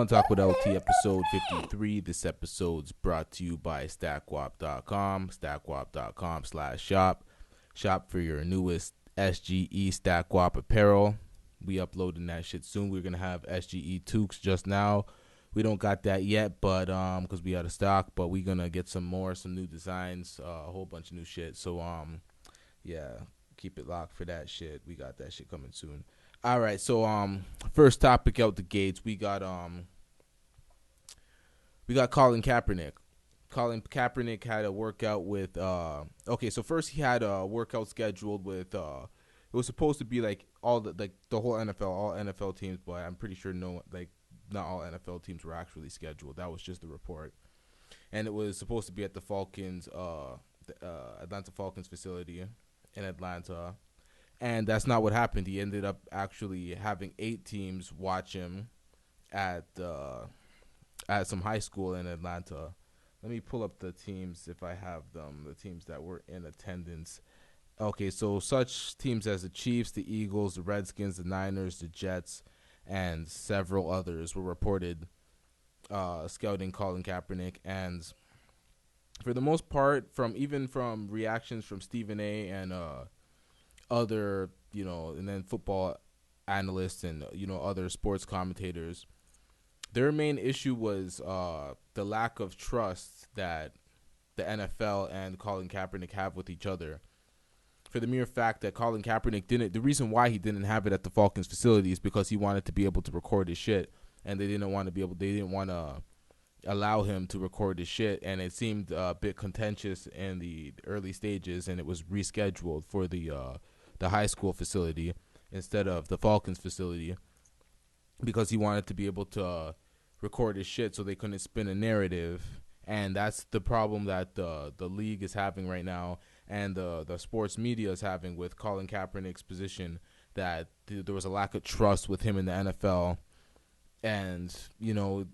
on Talk with LT, episode 53. This episode's brought to you by StackWap.com, StackWap.com/shop. Shop for your newest SGE StackWap apparel. We uploading that shit soon. We're going to have SGE toques just now. We don't got that yet, but because we out of stock, but we're going to get some new designs, a whole bunch of new shit. So, yeah, keep it locked for that shit. We got that shit coming soon. All right, so first topic out the gates, we got Colin Kaepernick. Colin Kaepernick had a workout with so first he had a workout scheduled with it was supposed to be like the whole NFL, all NFL teams, but I'm pretty sure not all NFL teams were actually scheduled. That was just the report. And it was supposed to be at the Falcons Atlanta Falcons facility in Atlanta. And that's not what happened. He ended up actually having 8 teams watch him at some high school in Atlanta. Let me pull up the teams if I have them, the teams that were in attendance. Okay, so such teams as the Chiefs, the Eagles, the Redskins, the Niners, the Jets, and several others were reported scouting Colin Kaepernick. And for the most part, from reactions from Stephen A. and other, and then football analysts and, other sports commentators, their main issue was the lack of trust that the NFL and Colin Kaepernick have with each other. For the mere fact that Colin Kaepernick the reason why he didn't have it at the Falcons facility is because he wanted to be able to record his shit, and they didn't want to allow him to record his shit, and it seemed a bit contentious in the early stages, and it was rescheduled for the high school facility instead of the Falcons facility because he wanted to be able to record his shit so they couldn't spin a narrative. And that's the problem that the league is having right now, and the sports media is having with Colin Kaepernick's position, that there was a lack of trust with him in the NFL. And,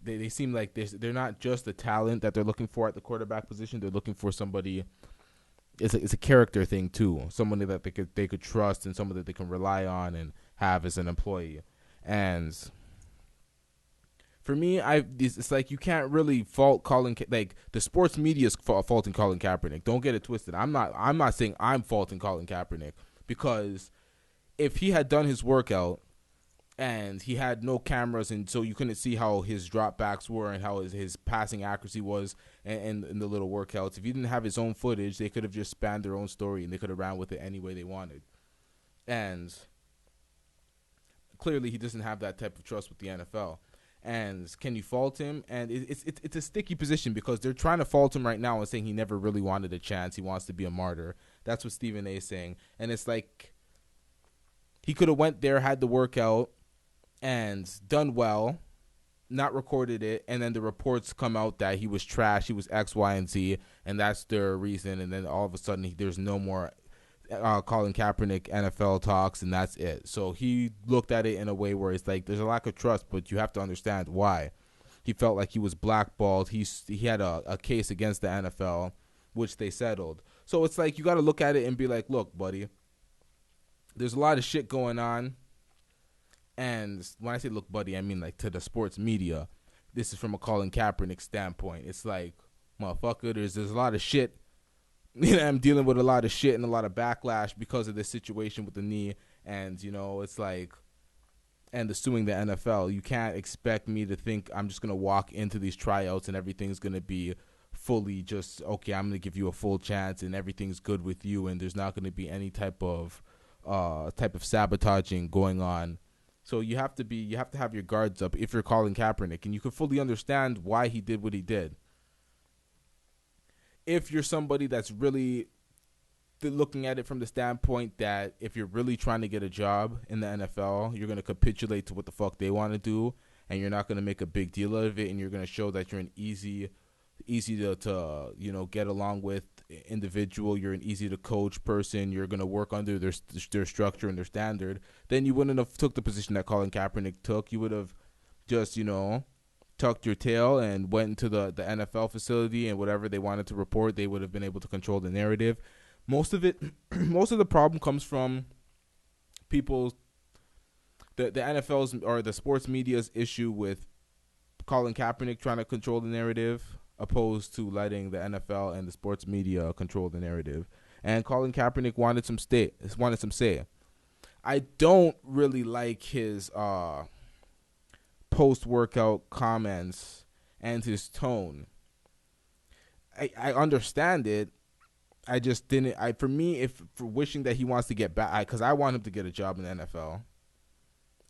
they seem like they're not just the talent that they're looking for at the quarterback position. They're looking for somebody. It's a character thing too. Somebody that they could trust, and somebody that they can rely on and have as an employee. And for me, it's like you can't really fault the sports media is faulting Colin Kaepernick. Don't get it twisted. I'm not saying I'm faulting Colin Kaepernick, because if he had done his workout and he had no cameras, and so you couldn't see how his dropbacks were and how his passing accuracy was and the little workouts. If he didn't have his own footage, they could have just spanned their own story, and they could have ran with it any way they wanted. And clearly he doesn't have that type of trust with the NFL. And can you fault him? And it's a sticky position, because they're trying to fault him right now and saying he never really wanted a chance. He wants to be a martyr. That's what Stephen A. is saying. And it's like he could have went there, had the workout, and done well, not recorded it, and then the reports come out that he was trash, he was X, Y, and Z, and that's their reason. And then all of a sudden there's no more Colin Kaepernick NFL talks, and that's it. So he looked at it in a way where it's like there's a lack of trust, but you have to understand why. He felt like he was blackballed. He had a case against the NFL, which they settled. So it's like you got to look at it and be like, look, buddy, there's a lot of shit going on. And when I say look, buddy, I mean like to the sports media. This is from a Colin Kaepernick standpoint. It's like, motherfucker, there's a lot of shit. I'm dealing with a lot of shit and a lot of backlash because of this situation with the knee. And, it's like, and suing the NFL. You can't expect me to think I'm just going to walk into these tryouts and everything's going to be fully just, okay, I'm going to give you a full chance and everything's good with you. And there's not going to be any type of sabotaging going on. So you have to have your guards up if you're Colin Kaepernick, and you can fully understand why he did what he did. If you're somebody that's really looking at it from the standpoint that if you're really trying to get a job in the NFL, you're going to capitulate to what the fuck they want to do, and you're not going to make a big deal out of it, and you're going to show that you're an easy to get along with individual, you're an easy to coach person, you're going to work under their structure and their standard, then you wouldn't have took the position that Colin Kaepernick took. You would have just, tucked your tail and went into the NFL facility, and whatever they wanted to report, they would have been able to control the narrative. Most of the problem comes from people, the NFL's or the sports media's issue with Colin Kaepernick trying to control the narrative, opposed to letting the NFL and the sports media control the narrative. And Colin Kaepernick wanted some say. I don't really like his post-workout comments and his tone. I understand it. I just didn't. For wishing that he wants to get back, because I want him to get a job in the NFL,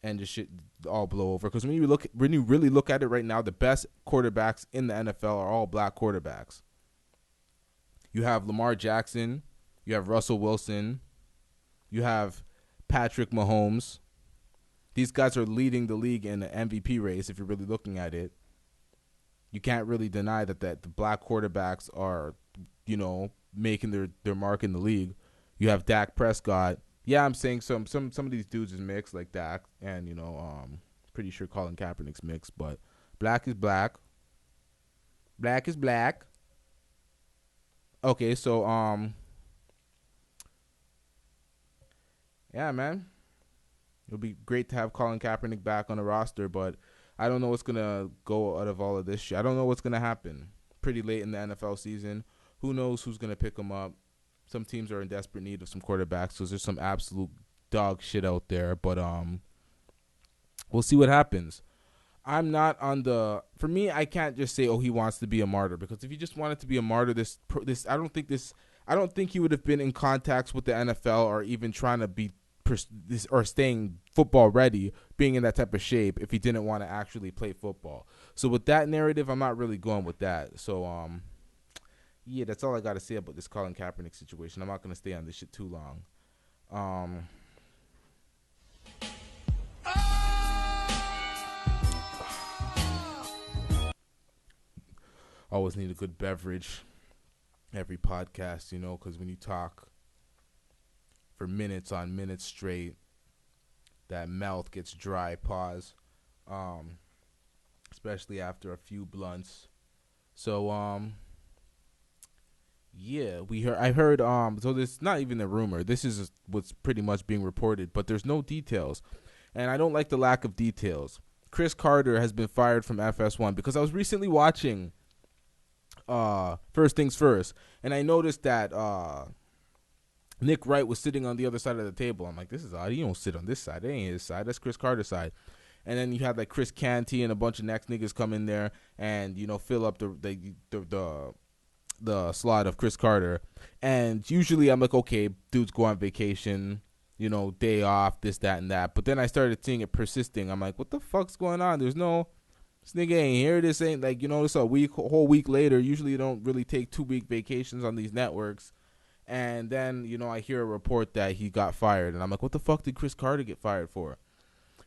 and just shit all blow over. Because when you really look at it right now, the best quarterbacks in the NFL are all black quarterbacks. You have Lamar Jackson, you have Russell Wilson, you have Patrick Mahomes. These guys are leading the league in the MVP race. If you're really looking at it, you can't really deny that the black quarterbacks are, making their mark in the league. You have Dak Prescott. Yeah, I'm saying some of these dudes is mixed, like Dak, and pretty sure Colin Kaepernick's mixed, but black is black. Black is black. Okay, so yeah, man. It'll be great to have Colin Kaepernick back on the roster, but I don't know what's gonna go out of all of this shit. I don't know what's gonna happen. Pretty late in the NFL season. Who knows who's gonna pick him up? Some teams are in desperate need of some quarterbacks, because there's some absolute dog shit out there. But we'll see what happens. I'm not on the. For me, I can't just say, "Oh, he wants to be a martyr," because if he just wanted to be a martyr, I don't think he would have been in contacts with the NFL or even trying to be or staying football ready, being in that type of shape, if he didn't want to actually play football. So with that narrative, I'm not really going with that. So yeah, that's all I got to say about this Colin Kaepernick situation. I'm not going to stay on this shit too long. Always need a good beverage every podcast, because when you talk for minutes on minutes straight, that mouth gets dry. Pause. Especially after a few blunts. So yeah, I heard so this is not even a rumor. This is what's pretty much being reported, but there's no details. And I don't like the lack of details. Chris Carter has been fired from FS1 because I was recently watching First Things First, and I noticed that Nick Wright was sitting on the other side of the table. I'm like, this is odd. He don't sit on this side. That ain't his side. That's Chris Carter's side. And then you had like Chris Canty and a bunch of next niggas come in there and fill up the slot of Chris Carter. And usually I'm like, okay, dudes go on vacation, day off, this, that, and that. But then I started seeing it persisting. I'm like, what the fuck's going on? This nigga ain't here. This ain't like, it's a whole week later. Usually you don't really take 2-week vacations on these networks. And then, I hear a report that he got fired. And I'm like, what the fuck did Chris Carter get fired for?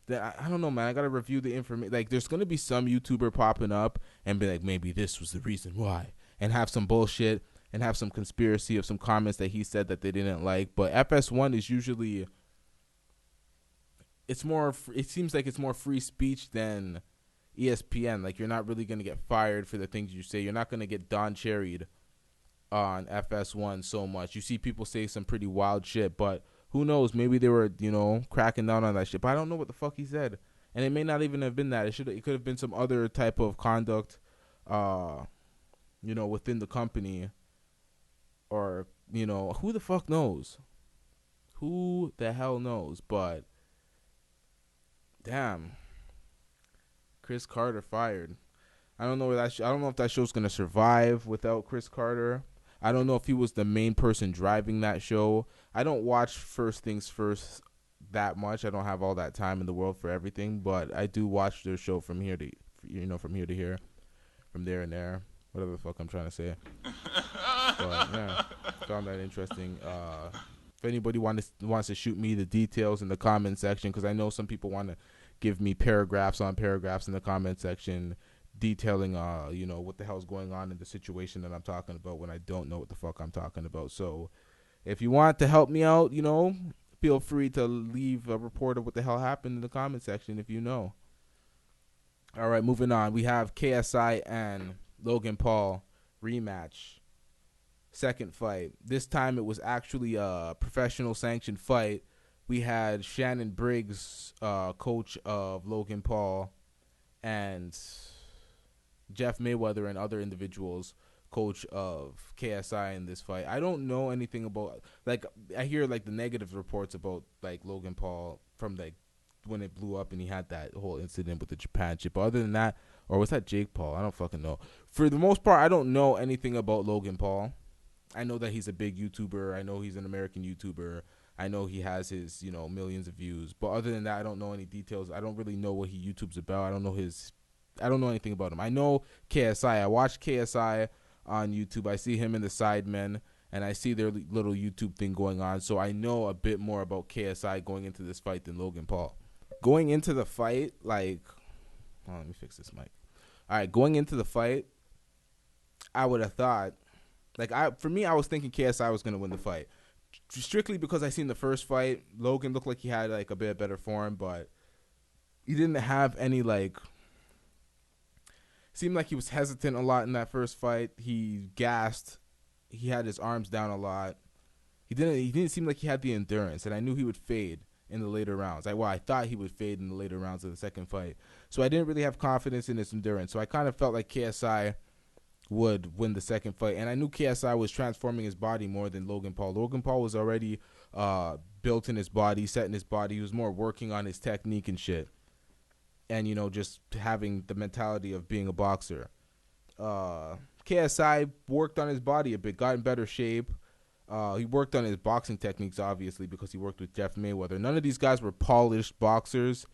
Then I don't know, man. I got to review the information. Like, there's going to be some YouTuber popping up and be like, maybe this was the reason why. And have some bullshit and have some conspiracy of some comments that he said that they didn't like. But FS1 is usually, it seems like it's more free speech than ESPN. Like, you're not really going to get fired for the things you say. You're not going to get Don Cherried on FS1 so much. You see people say some pretty wild shit, but who knows? Maybe they were, cracking down on that shit. But I don't know what the fuck he said. And it may not even have been that. It could have been some other type of conduct, within the company. Or, who the fuck knows? Who the hell knows? But, damn. Chris Carter fired. I don't know I don't know if that show's gonna survive without Chris Carter. I don't know if he was the main person driving that show. I don't watch First Things First that much. I don't have all that time in the world for everything, but I do watch their show from here to here, from there and there, whatever the fuck I'm trying to say. But yeah, found that interesting. If anybody wants to shoot me the details in the comment section, because I know some people want to give me paragraphs on paragraphs in the comment section, detailing what the hell's going on in the situation that I'm talking about when I don't know what the fuck I'm talking about. So if you want to help me out, feel free to leave a report of what the hell happened in the comment section if you know. All right, moving on. We have KSI and Logan Paul rematch. Second fight. This time it was actually a professional sanctioned fight. We had Shannon Briggs, coach of Logan Paul, and Jeff Mayweather and other individuals coach of KSI in this fight. I don't know anything about, like, I hear like the negative reports about like Logan Paul from like when it blew up and he had that whole incident with the Japan chip. But other than that, or was that Jake Paul? I don't fucking know. For the most part, I don't know anything about Logan Paul. I know that he's a big YouTuber. I know he's an American YouTuber. I know he has his, millions of views. But other than that, I don't know any details. I don't really know what he YouTubes about. I don't know anything about him. I know KSI. I watch KSI on YouTube. I see him in the Sidemen, and I see their little YouTube thing going on. So I know a bit more about KSI going into this fight than Logan Paul. Going into the fight, let me fix this mic. All right, going into the fight, I would have thought, for me, I was thinking KSI was going to win the fight. Strictly because I seen the first fight, Logan looked like he had like a bit better form, but he didn't have any seemed like he was hesitant a lot in that first fight. He gassed. He had his arms down a lot. He didn't seem like he had the endurance, and I knew he would fade in the later rounds. I thought he would fade in the later rounds of the second fight. So I didn't really have confidence in his endurance. So I kind of felt like KSI would win the second fight. And I knew KSI was transforming his body more than Logan Paul. Logan Paul was already built in his body, set in his body. He was more working on his technique and shit. And, just having the mentality of being a boxer. KSI worked on his body a bit, got in better shape. He worked on his boxing techniques, obviously, because he worked with Jeff Mayweather. None of these guys were polished boxers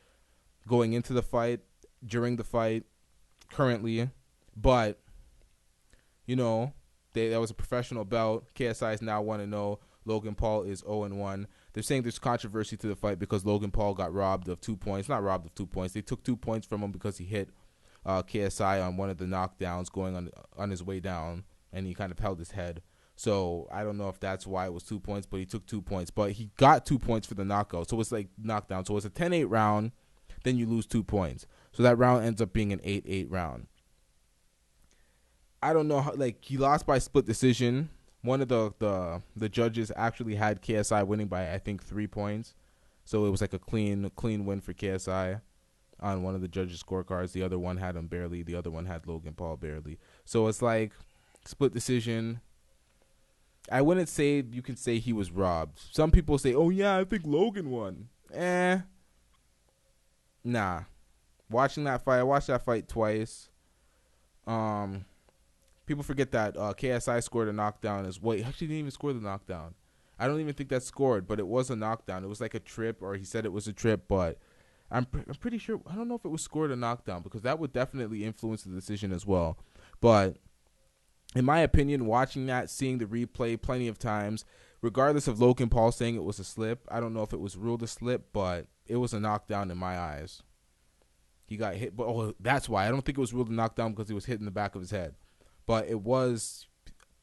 going into the fight, during the fight, currently. But, that was a professional bout. KSI is now 1-0. Logan Paul is 0-1. They're saying there's controversy to the fight because Logan Paul got robbed of 2 points. Not robbed of 2 points. They took 2 points from him because he hit KSI on one of the knockdowns going on his way down, and he kind of held his head. So I don't know if that's why it was 2 points, but he took 2 points. But he got 2 points for the knockout. So it's like knockdown. So it's a 10-8 round. Then you lose 2 points. So that round ends up being an 8-8 round. I don't know how, he lost by split decision. One of the judges actually had KSI winning by, I think, 3 points. So it was like a clean win for KSI on one of the judges' scorecards. The other one had him barely. The other one had Logan Paul barely. So it's like split decision. I wouldn't say you can say he was robbed. Some people say, oh, yeah, I think Logan won. Nah. Watching that fight, I watched that fight twice. People forget that KSI scored a knockdown as well. He actually didn't even score the knockdown. I don't even think that scored, but it was a knockdown. It was like a trip, or he said it was a trip, but I'm pretty sure. I don't know if it was scored a knockdown, because that would definitely influence the decision as well. But in my opinion, watching that, seeing the replay plenty of times, regardless of Logan Paul saying it was a slip, I don't know if it was ruled a slip, but it was a knockdown in my eyes. He got hit, but that's why. I don't think it was ruled a knockdown because he was hit in the back of his head. But it wasn't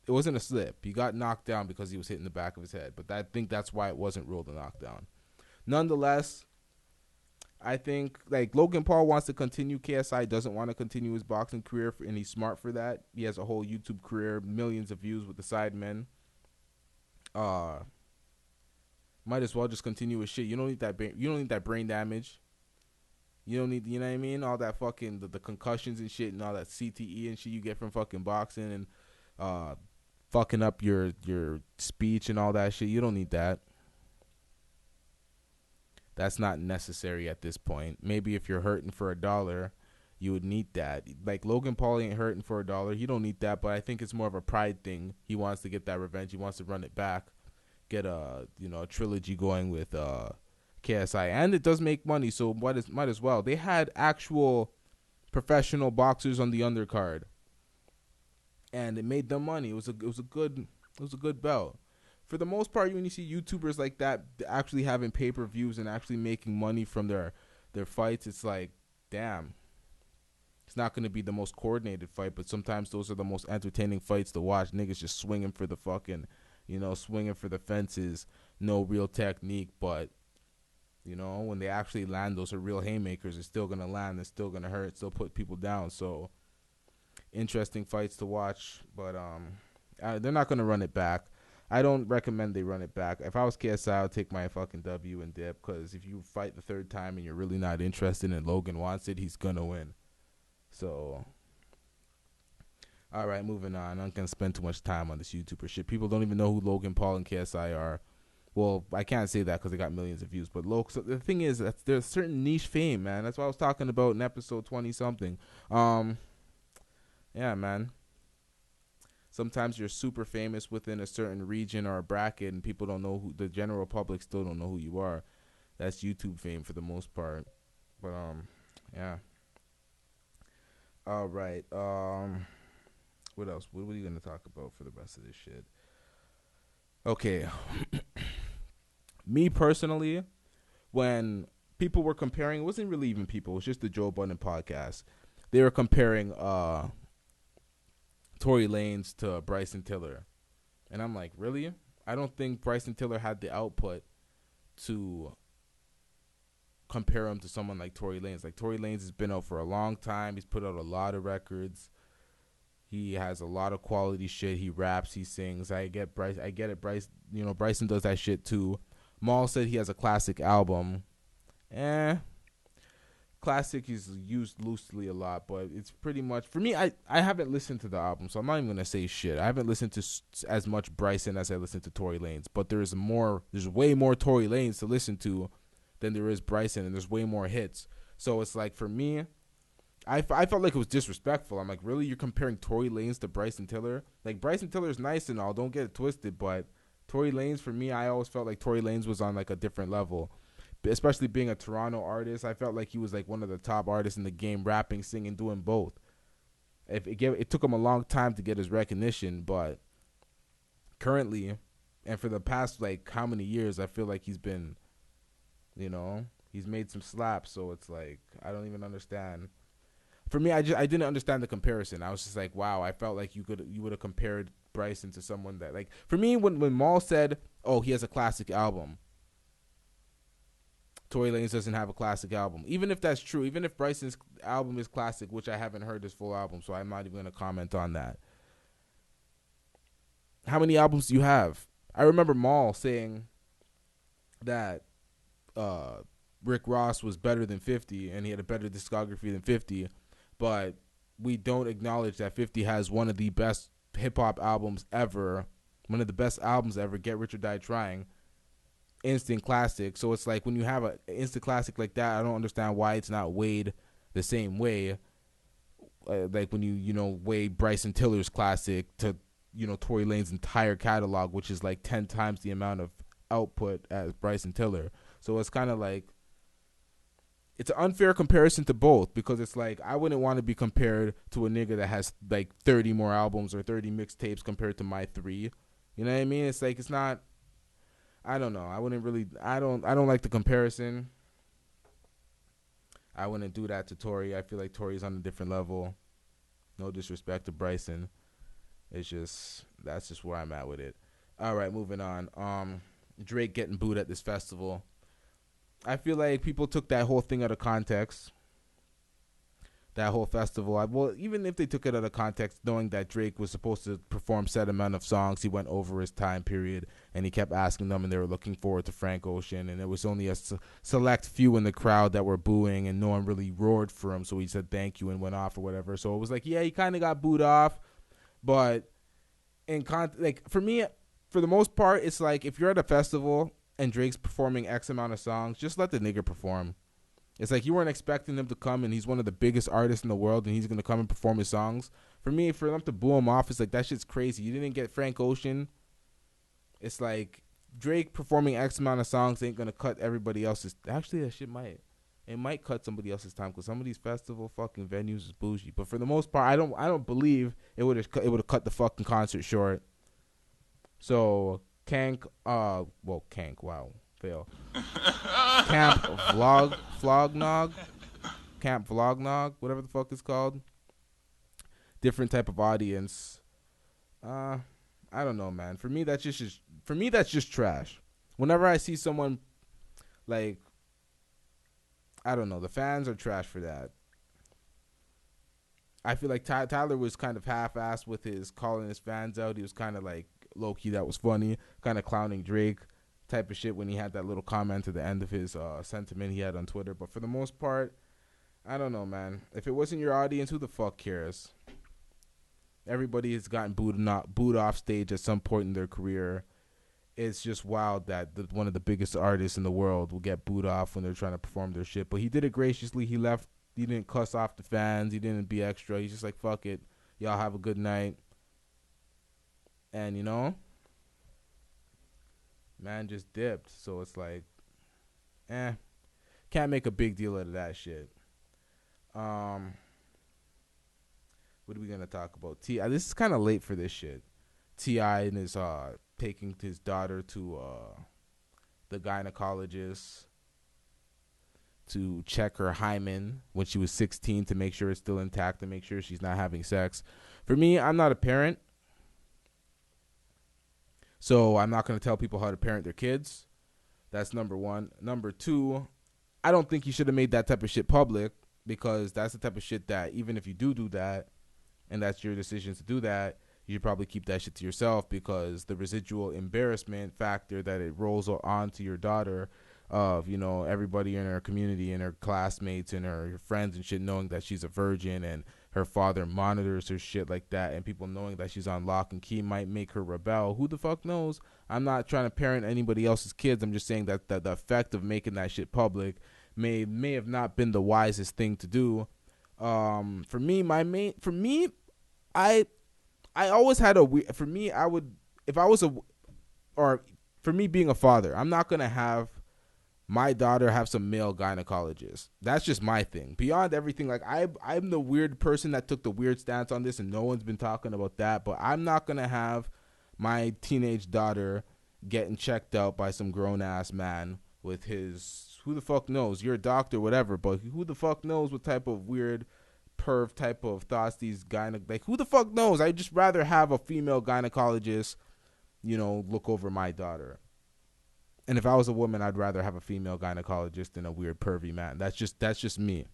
a slip. He got knocked down because he was hit in the back of his head. But I think that's why it wasn't ruled a knockdown. Nonetheless, I think Logan Paul wants to continue. KSI doesn't want to continue his boxing career, and he's smart for that. He has a whole YouTube career, millions of views with the Sidemen. Might as well just continue his shit. You don't need that. You don't need that brain damage. You don't need, you know what I mean? All that fucking, the concussions and shit and all that CTE and shit you get from fucking boxing and fucking up your speech and all that shit. You don't need that. That's not necessary at this point. Maybe if you're hurting for $1, you would need that. Logan Paul ain't hurting for $1. He don't need that, but I think it's more of a pride thing. He wants to get that revenge. He wants to run it back. Get a trilogy going with KSI, and it does make money, so might as well. They had actual professional boxers on the undercard, and it made them money. It was a good belt. For the most part, when you see YouTubers like that actually having pay-per-views and actually making money from their fights, it's like, damn. It's not going to be the most coordinated fight, but sometimes those are the most entertaining fights to watch. Niggas just swinging for the fucking, swinging for the fences. No real technique, but when they actually land, those are real haymakers. It's still going to land. It's still going to hurt. Still put people down. So, interesting fights to watch. But they're not going to run it back. I don't recommend they run it back. If I was KSI, I would take my fucking W and dip. Because if you fight the third time and you're really not interested and Logan wants it, he's going to win. So, All right, moving on. I'm not gonna spend too much time on this YouTuber shit. People don't even know who Logan Paul and KSI are. Well, I can't say that because they got millions of views. But so the thing is that there's certain niche fame, man. That's what I was talking about in episode 20 something. Yeah, man. Sometimes you're super famous within a certain region or a bracket, and people don't know who. The general public still don't know who you are. That's YouTube fame for the most part. But yeah. All right. What else? What are you gonna talk about for the rest of this shit? Okay. Me personally, when people were comparing, it wasn't really even people. It was just the Joe Budden podcast. They were comparing Tory Lanez to Bryson Tiller, and I'm like, really? I don't think Bryson Tiller had the output to compare him to someone like Tory Lanez. Like, Tory Lanez has been out for a long time. He's put out a lot of records. He has a lot of quality shit. He raps, he sings. I get it. Bryson does that shit too. Maul said he has a classic album. Classic is used loosely a lot, but it's pretty much, for me, I haven't listened to the album, so I'm not even going to say shit. I haven't listened to as much Bryson as I listened to Tory Lanez, but there's way more Tory Lanez to listen to than there is Bryson, and there's way more hits. So it's like, for me, I felt like it was disrespectful. I'm like, really? You're comparing Tory Lanez to Bryson Tiller? Like, Bryson Tiller's nice and all, don't get it twisted, but Tory Lanez, for me, I always felt like Tory Lanez was on like a different level. Especially being a Toronto artist, I felt like he was like one of the top artists in the game, rapping, singing, doing both. It took him a long time to get his recognition, but currently, and for the past like how many years, I feel like he's been, he's made some slaps. So it's like, I don't even understand. For me, I didn't understand the comparison. I was just like, wow, I felt like you would have compared Bryson to someone that, like, for me, when Maul said, oh, he has a classic album, Tory Lanez doesn't have a classic album. Even if that's true, even if Bryson's album is classic, which I haven't heard his full album, so I'm not even going to comment on that. How many albums do you have? I remember Maul saying that Rick Ross was better than 50 and he had a better discography than 50, but we don't acknowledge that 50 has one of the best hip-hop albums ever, one of the best albums ever, Get Rich or Die Trying. Instant classic. So it's like, when you have an instant classic like that, I don't understand why it's not weighed the same way. Like when you weigh Bryson Tiller's classic to Tory Lanez's entire catalog, which is like 10 times the amount of output as Bryson Tiller. So it's kind of like, it's an unfair comparison to both, because it's like, I wouldn't want to be compared to a nigga that has like 30 more albums or 30 mixtapes compared to my 3. You know what I mean? It's like, it's not, I don't know. I don't like the comparison. I wouldn't do that to Tory. I feel like Tory's on a different level. No disrespect to Bryson. That's just where I'm at with it. All right, moving on. Drake getting booed at this festival. I feel like people took that whole thing out of context. That whole festival. Well, even if they took it out of context, knowing that Drake was supposed to perform set amount of songs, he went over his time period, and he kept asking them, and they were looking forward to Frank Ocean, and it was only a select few in the crowd that were booing, and no one really roared for him, so he said thank you and went off or whatever. So it was like, yeah, he kind of got booed off, but for me, for the most part, it's like, if you're at a festival and Drake's performing X amount of songs, just let the nigga perform. It's like, you weren't expecting him to come, and he's one of the biggest artists in the world, and he's going to come and perform his songs. For me, for them to boo him off, it's like, that shit's crazy. You didn't get Frank Ocean. It's like, Drake performing X amount of songs ain't going to cut everybody else's. Actually, that shit might. It might cut somebody else's time, because some of these festival fucking venues is bougie. But for the most part, I don't believe it would have cut the fucking concert short. So, Kank, wow, fail. Camp Vlognog, whatever the fuck it's called. Different type of audience. I don't know, man. For me, that's just trash. Whenever I see someone, like, I don't know, the fans are trash for that. I feel like Tyler was kind of half-assed with his calling his fans out. He was kind of like, low-key, that was funny, kind of clowning Drake type of shit when he had that little comment at the end of his sentiment he had on Twitter. But for the most part, I don't know, man. If it wasn't your audience, who the fuck cares? Everybody has gotten booed off stage at some point in their career. It's just wild that one of the biggest artists in the world will get booed off when they're trying to perform their shit. But he did it graciously. He left. He didn't cuss off the fans. He didn't be extra. He's just like, fuck it. Y'all have a good night. And, man just dipped. So it's like, can't make a big deal out of that shit. What are we going to talk about? T.I. This is kind of late for this shit. T.I. and his taking his daughter to the gynecologist to check her hymen when she was 16 to make sure it's still intact, to make sure she's not having sex. For me, I'm not a parent, so I'm not going to tell people how to parent their kids. That's number one. Number two, I don't think you should have made that type of shit public, because that's the type of shit that even if you do that, and that's your decision to do that, you should probably keep that shit to yourself, because the residual embarrassment factor that it rolls on to your daughter of, everybody in her community and her classmates and her friends and shit knowing that she's a virgin, and her father monitors her shit like that, and people knowing that she's on lock and key might make her rebel. Who the fuck knows? I'm not trying to parent anybody else's kids. I'm just saying that the effect of making that shit public may have not been the wisest thing to do. For me, I always had for me, I would, if I was or for me being a father, I'm not going to have my daughter have some male gynecologist. That's just my thing. Beyond everything, like I'm the weird person that took the weird stance on this, and no one's been talking about that, but I'm not going to have my teenage daughter getting checked out by some grown-ass man with his, who the fuck knows, you're a doctor, whatever, but who the fuck knows what type of weird perv type of thoughts these like who the fuck knows? I'd just rather have a female gynecologist, look over my daughter. And if I was a woman, I'd rather have a female gynecologist than a weird pervy man. That's just me.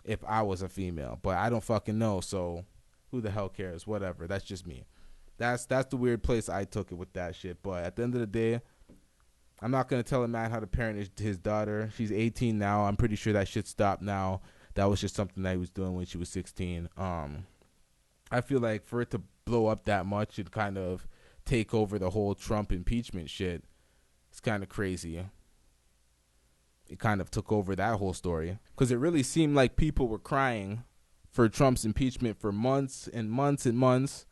If I was a female, but I don't fucking know, so who the hell cares? Whatever. That's just me. That's the weird place I took it with that shit. But at the end of the day, I'm not gonna tell a man how to parent his daughter. She's 18 now. I'm pretty sure that shit stopped now. That was just something that he was doing when she was 16. I feel like for it to blow up that much and kind of take over the whole Trump impeachment shit, it's kind of crazy. It kind of took over that whole story, because it really seemed like people were crying for Trump's impeachment for months and months and months.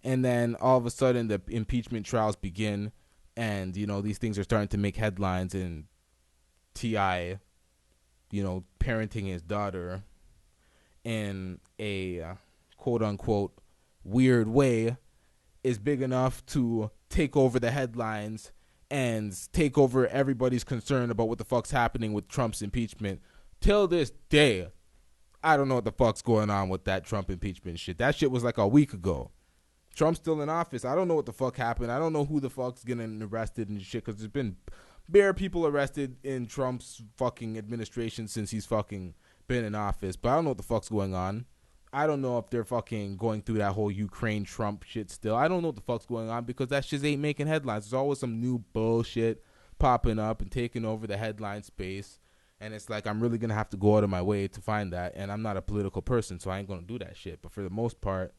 And then all of a sudden the impeachment trials begin, and, these things are starting to make headlines, and T.I., parenting his daughter in a quote unquote weird way is big enough to take over the headlines and take over everybody's concern about what the fuck's happening with Trump's impeachment. Till this day, I don't know what the fuck's going on with that Trump impeachment shit. That shit was like a week ago. Trump's still in office. I don't know what the fuck happened. I don't know who the fuck's getting arrested and shit, because there's been bare people arrested in Trump's fucking administration since he's fucking been in office. But I don't know what the fuck's going on. I don't know if they're fucking going through that whole Ukraine Trump shit still. I don't know what the fuck's going on, because that shit ain't making headlines. There's always some new bullshit popping up and taking over the headline space. And it's like, I'm really going to have to go out of my way to find that. And I'm not a political person, so I ain't going to do that shit. But for the most part,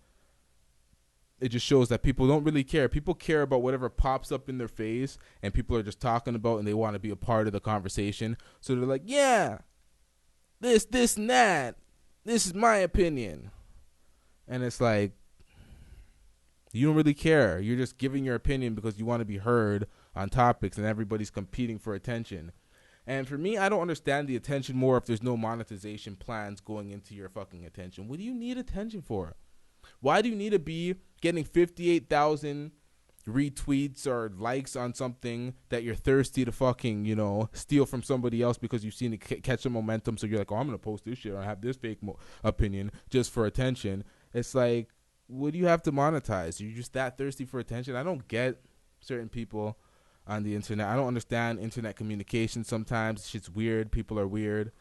it just shows that people don't really care. People care about whatever pops up in their face, and people are just talking about, and they want to be a part of the conversation. So they're like, yeah, this, and that. This is my opinion. And it's like, you don't really care. You're just giving your opinion because you want to be heard on topics, and everybody's competing for attention. And for me, I don't understand the attention more if there's no monetization plans going into your fucking attention. What do you need attention for? Why do you need to be getting 58,000 retweets or likes on something that you're thirsty to fucking, steal from somebody else because you've seen it catch some momentum? So you're like, oh, I'm going to post this shit. I have this fake opinion just for attention. It's like, what do you have to monetize? You're just that thirsty for attention? I don't get certain people on the internet. I don't understand internet communication sometimes. Shit's weird. People are weird.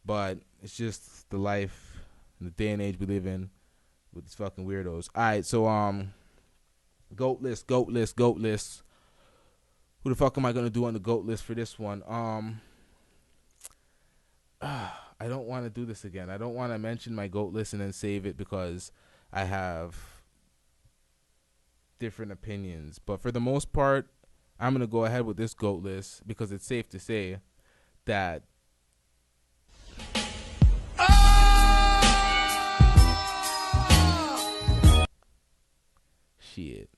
But it's just the life and the day and age we live in with these fucking weirdos. All right, so goat list. Who the fuck am I gonna do on the goat list for this one? I don't want to do this again. I don't want to mention my goat list and then save it because I have different opinions. But for the most part, I'm going to go ahead with this GOAT list because it's safe to say that shit.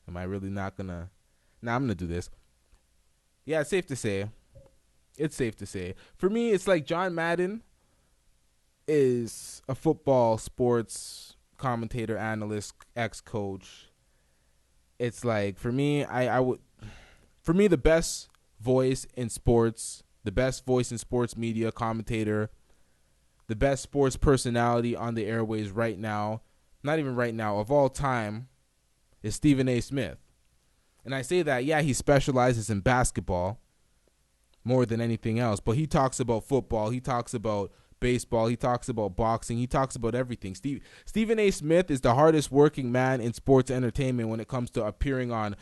Am I really not going to? Nah, I'm going to do this. Yeah, it's safe to say. It's safe to say. For me, it's like John Madden is a football sports commentator, analyst, ex-coach. It's like, for me, for me, the best voice in sports, the best voice in sports media, commentator, the best sports personality on the airways right now, not even right now, of all time, is Stephen A. Smith. And I say that, yeah, he specializes in basketball more than anything else, but he talks about football, he talks about baseball, he talks about boxing, he talks about everything. Stephen A. Smith is the hardest working man in sports entertainment when it comes to appearing on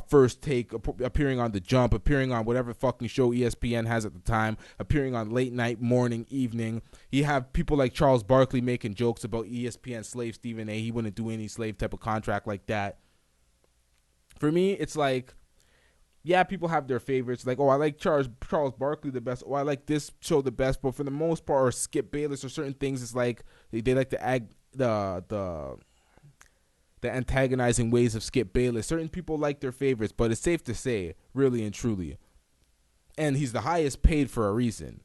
First Take, appearing on The Jump, appearing on whatever fucking show ESPN has at the time, appearing on late night, morning, evening. You have people like Charles Barkley making jokes about ESPN slave Stephen A. He wouldn't do any slave type of contract like that. For me, it's like, yeah, people have their favorites. Like, oh, I like Charles Barkley the best. Oh, I like this show the best. But for the most part, or Skip Bayless or certain things, it's like they like to the antagonizing ways of Skip Bayless. Certain people like their favorites, but it's safe to say, really and truly, and he's the highest paid for a reason.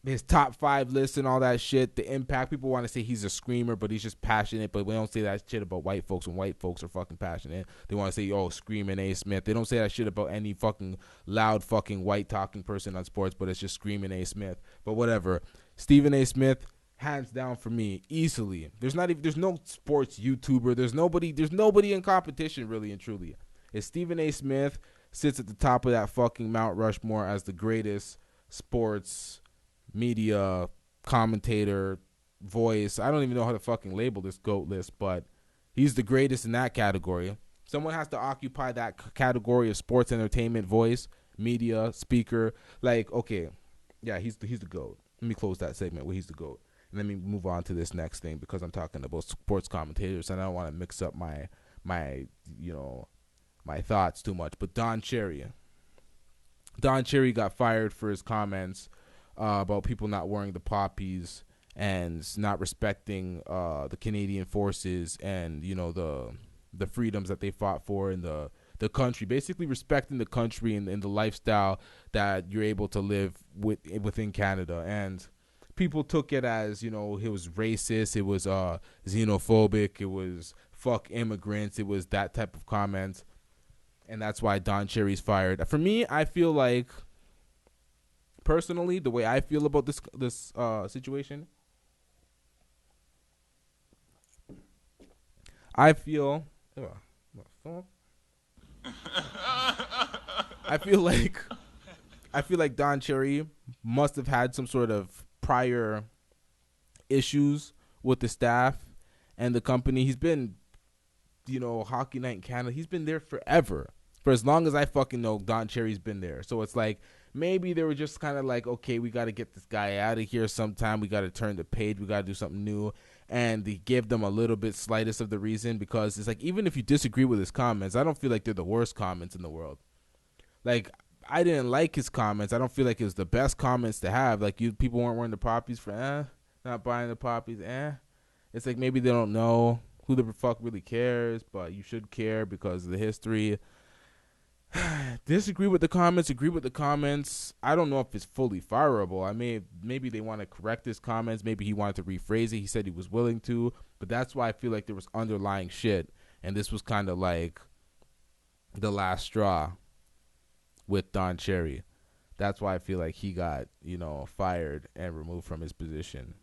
His top 5 lists and all that shit, the impact. People want to say he's a screamer, but he's just passionate. But we don't say that shit about white folks when white folks are fucking passionate. They want to say, oh, screaming A. Smith. They don't say that shit about any fucking loud fucking white talking person on sports, but it's just screaming A. Smith. But whatever. Stephen A. Smith, hands down for me, easily. There's no sports YouTuber. There's nobody in competition, really and truly. It's Stephen A. Smith sits at the top of that fucking Mount Rushmore as the greatest sports media commentator, voice. I don't even know how to fucking label this GOAT list, but he's the greatest in that category. Someone has to occupy that category of sports entertainment, voice, media, speaker. Like, okay, yeah, he's the GOAT. Let me close that segment where he's the GOAT. And let me move on to this next thing because I'm talking about sports commentators and I don't want to mix up my thoughts too much. But Don Cherry got fired for his comments about people not wearing the poppies and not respecting the Canadian forces and, you know, the freedoms that they fought for in the country. Basically respecting the country and the lifestyle that you're able to live within Canada. And people took it as, you know, it was racist, it was xenophobic, it was fuck immigrants, it was that type of comments. And that's why Don Cherry's fired. For me, I feel like, personally, the way I feel about this situation, I feel like Don Cherry must have had some sort of prior issues with the staff and the company. He's been, you know, Hockey Night in Canada. He's been there forever. For as long as I fucking know, Don Cherry's been there. So it's like, maybe they were just kind of like, okay, we got to get this guy out of here sometime. We got to turn the page. We got to do something new. And they give them a little bit slightest of the reason, because it's like, even if you disagree with his comments, I don't feel like they're the worst comments in the world. Like, I didn't like his comments. I don't feel like it was the best comments to have. Like, people weren't wearing the poppies for, not buying the poppies, It's like, maybe they don't know. Who the fuck really cares? But you should care because of the history. Disagree with the comments, agree with the comments. I don't know if it's fully fireable. Maybe they want to correct his comments. Maybe he wanted to rephrase it. He said he was willing to, but that's why I feel like there was underlying shit, and this was kind of like the last straw with Don Cherry. That's why I feel like he got, you know, fired and removed from his position.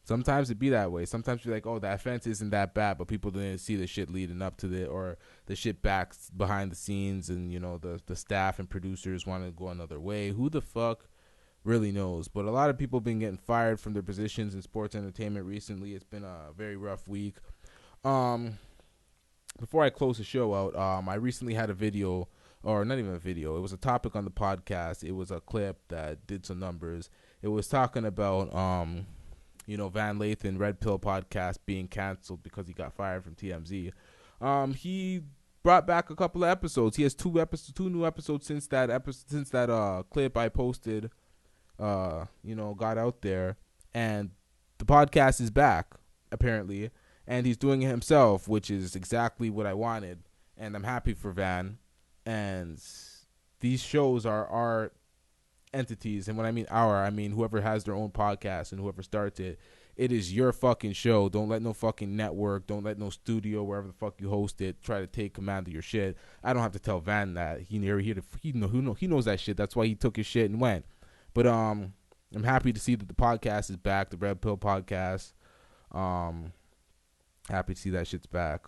Sometimes it be that way. Sometimes you're like, oh, the offense isn't that bad, but people didn't see the shit leading up to it, or the shit back behind the scenes, and, you know, the staff and producers want to go another way. Who the fuck really knows? But a lot of people have been getting fired from their positions in sports entertainment recently. It's been a very rough week. Before I close the show out, I recently had a video, or not even a video. It was a topic on the podcast. It was a clip that did some numbers. It was talking about Van Lathan Red Pill podcast being canceled because he got fired from TMZ. He brought back a couple of episodes. He has two new episodes since that clip I posted, got out there, and the podcast is back apparently, and he's doing it himself, which is exactly what I wanted, and I'm happy for Van. And these shows are our entities, and when I mean our, I mean whoever has their own podcast and whoever starts it. It is your fucking show. Don't let no fucking network, don't let no studio, wherever the fuck you host it, try to take command of your shit. I don't have to tell Van that. He knows that shit. That's why he took his shit and went. But I'm happy to see that the podcast is back, the Red Pill podcast. Happy to see that shit's back.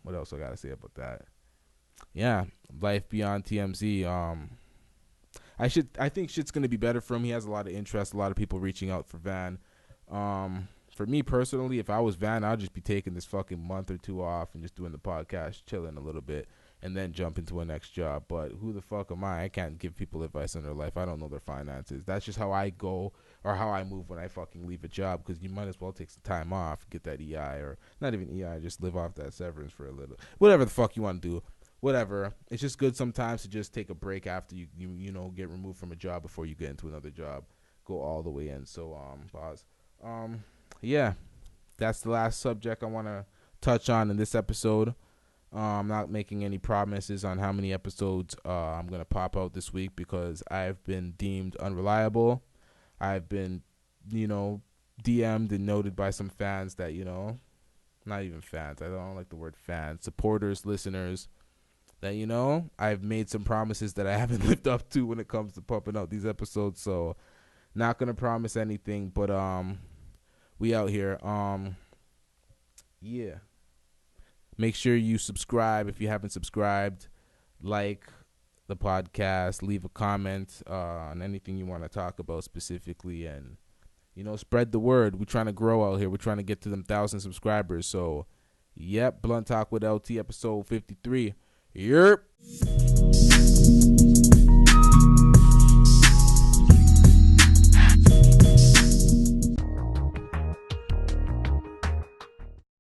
What else I gotta say about that? Yeah, life beyond TMZ. I think shit's gonna be better for him. He has a lot of interest, a lot of people reaching out for Van. For me personally, if I was Van, I'd just be taking this fucking month or two off and just doing the podcast, chilling a little bit, and then jump into a next job. But who the fuck am I? I can't give people advice on their life. I don't know their finances. That's just how I go or how I move when I fucking leave a job, because you might as well take some time off, get that EI, or not even EI, just live off that severance for a little. Whatever the fuck you want to do. Whatever. It's just good sometimes to just take a break after you get removed from a job before you get into another job. Go all the way in. So pause. Yeah, that's the last subject I want to touch on in this episode. I'm not making any promises on how many episodes I'm going to pop out this week, because I've been deemed unreliable. I've been, DM'd and noted by some fans that, not even fans. I don't like the word fans. Supporters, listeners, that, I've made some promises that I haven't lived up to when it comes to pumping out these episodes. So not going to promise anything, but we out here. Yeah. Make sure you subscribe if you haven't subscribed. Like the podcast. Leave a comment on anything you want to talk about specifically. And, spread the word. We're trying to grow out here. We're trying to get to them 1,000 subscribers. So, yep. Blunt Talk with LT episode 53. Yep.